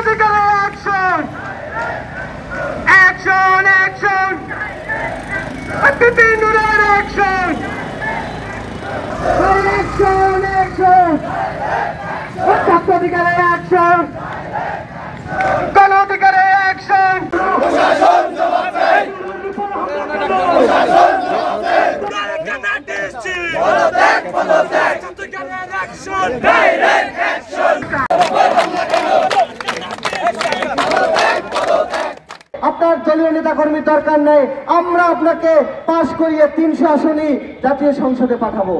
গণঅধিকারের action, action, action, PP নূরের action, action, action, ছাত্রাধিকারের action, গণঅধিকারের অ্যাকশন। প্রশাসন জবাব দেয়, প্রশাসন জবাব দেয়, পদত্যাগ, পদত্যাগ, ছাত্রাধিকারের অ্যাকশন, ডাইরেক্ট অ্যাকশন। আপনার দলীয় নেতা কর্মীর দরকার নেই, আমরা আপনাকে পাশ করিয়ে 300 আসনই জাতীয় সংসদে পাঠাবো।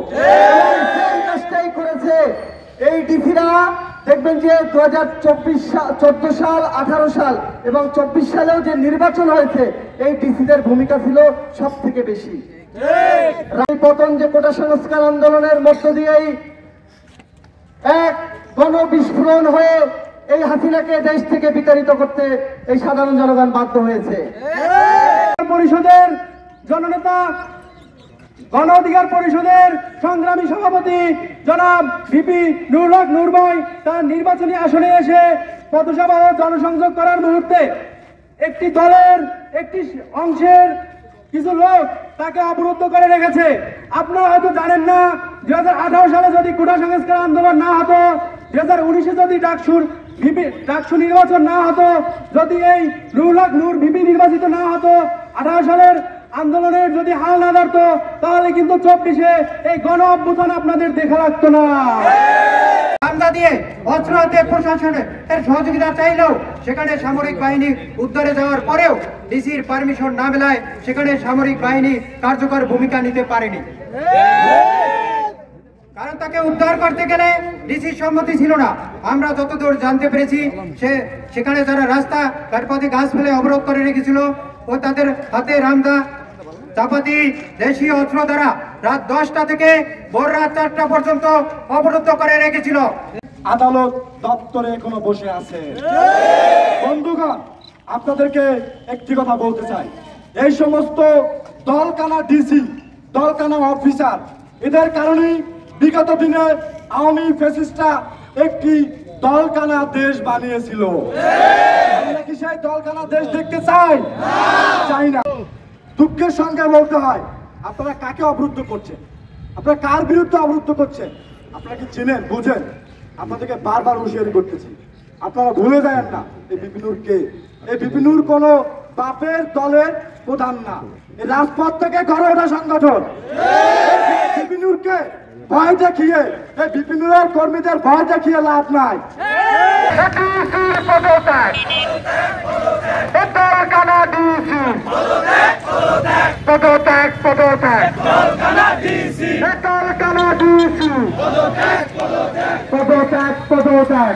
চেষ্টাই করেছে এই ডিসিরা। দেখবেন যে 2014 সাল, 18 সাল এবং 24 সালেও যে নির্বাচন হয়েছে, এই ডিসিদের ভূমিকা ছিল সব থেকে বেশি। পতন যে কোটা সংস্কার আন্দোলনের মধ্য দিয়েই এক গণবিস্ফোরণ হয়ে এই হাসিনাকে দেশ থেকে বিতাড়িত করতে এই সাধারণ জনগণ বাধ্য হয়েছে। পরিষদের জননেতা, গণ অধিকার পরিষদের সংগ্রামী সভাপতি জনাব ভিপি নুরুল হক নূর ভাই তার নির্বাচনী আসনে এসে পথসভা ও জনসংযোগ করার মুহূর্তে একটি দলের একটি অংশের কিছু লোক তাকে অবরুদ্ধ করে রেখেছে। আপনারা হয়তো জানেন না, 2018 সালে যদি কোটা সংস্কার আন্দোলন না হতো, 2019-এ যদি ডাকসু নির্বাচন না হতো, যদি এই নুরুল হক নূর ভিপি নির্বাচিত না হতো, 18 সালের আন্দোলনের যদি হাল না ধরতো, তাহলে কিন্তু 24-এ এই গণ অভ্যুত্থান আপনাদের দেখা লাগতো না। হামলা দিয়ে অস্ত্র হাতে প্রশাসনের সহযোগিতা চাইলেও সেখানে সামরিক বাহিনী উদ্ধারে যাওয়ার পরেও ডিসির পারমিশন না মেলায় সেখানে সামরিক বাহিনী কার্যকর ভূমিকা নিতে পারেনি। কারণ তাকে উদ্ধার করতে গেলে ডিসির সম্মতি ছিল না। আমরা যতদূর জানতে পেরেছি, সেখানে যারা রাস্তা কাঠপথে গাছ ফেলে অবরোধ করে রেখেছিল ও তাদের হাতে রামদা, চাপাতি, দেশীয় অস্ত্র দ্বারা রাত 10টা থেকে ভোর রাত 4টা পর্যন্ত অবরুদ্ধ করে রেখেছিল। আদালত দপ্তরে এখনো বসে আছে। বন্ধুগণ, আপনাদেরকে একটি কথা বলতে চাই, এই সমস্ত দলকানা ডিসি, দলকানা অফিসার, এদের কারণেই বিগত দিনে আওয়ামী ফ্যাসিস্টরা একটি দলকানা দেশ বানিয়েছিল। আমরা কি সেই দলকানা দেশ দেখতে চাই? চাই না। দুঃখের সঙ্গে বলতে হয়, আপনারা কাকে অবরুদ্ধ করছেন? আপনারা কার বিরুদ্ধে অবরুদ্ধ করছেন? আপনারা কি চেনেন, বুঝেন? আপনাদেরকে বারবার হুঁশিয়ারি করতেছি, আপনারা ভুলে যাবেন না এই বিপিনুর কে। এই বিপিনুর কোন বাপের দলের প্রধান না, এই রাজপথ থেকে গড়ে ওঠা সংগঠন। বিপিনুরকে ভয় দেখিয়ে, এই বিপিনুরের কর্মীদের ভয় দেখিয়ে লাভ নাই। পদত্যাগ, পদত্যাগ, পদত্যাগ, পদত্যাগ।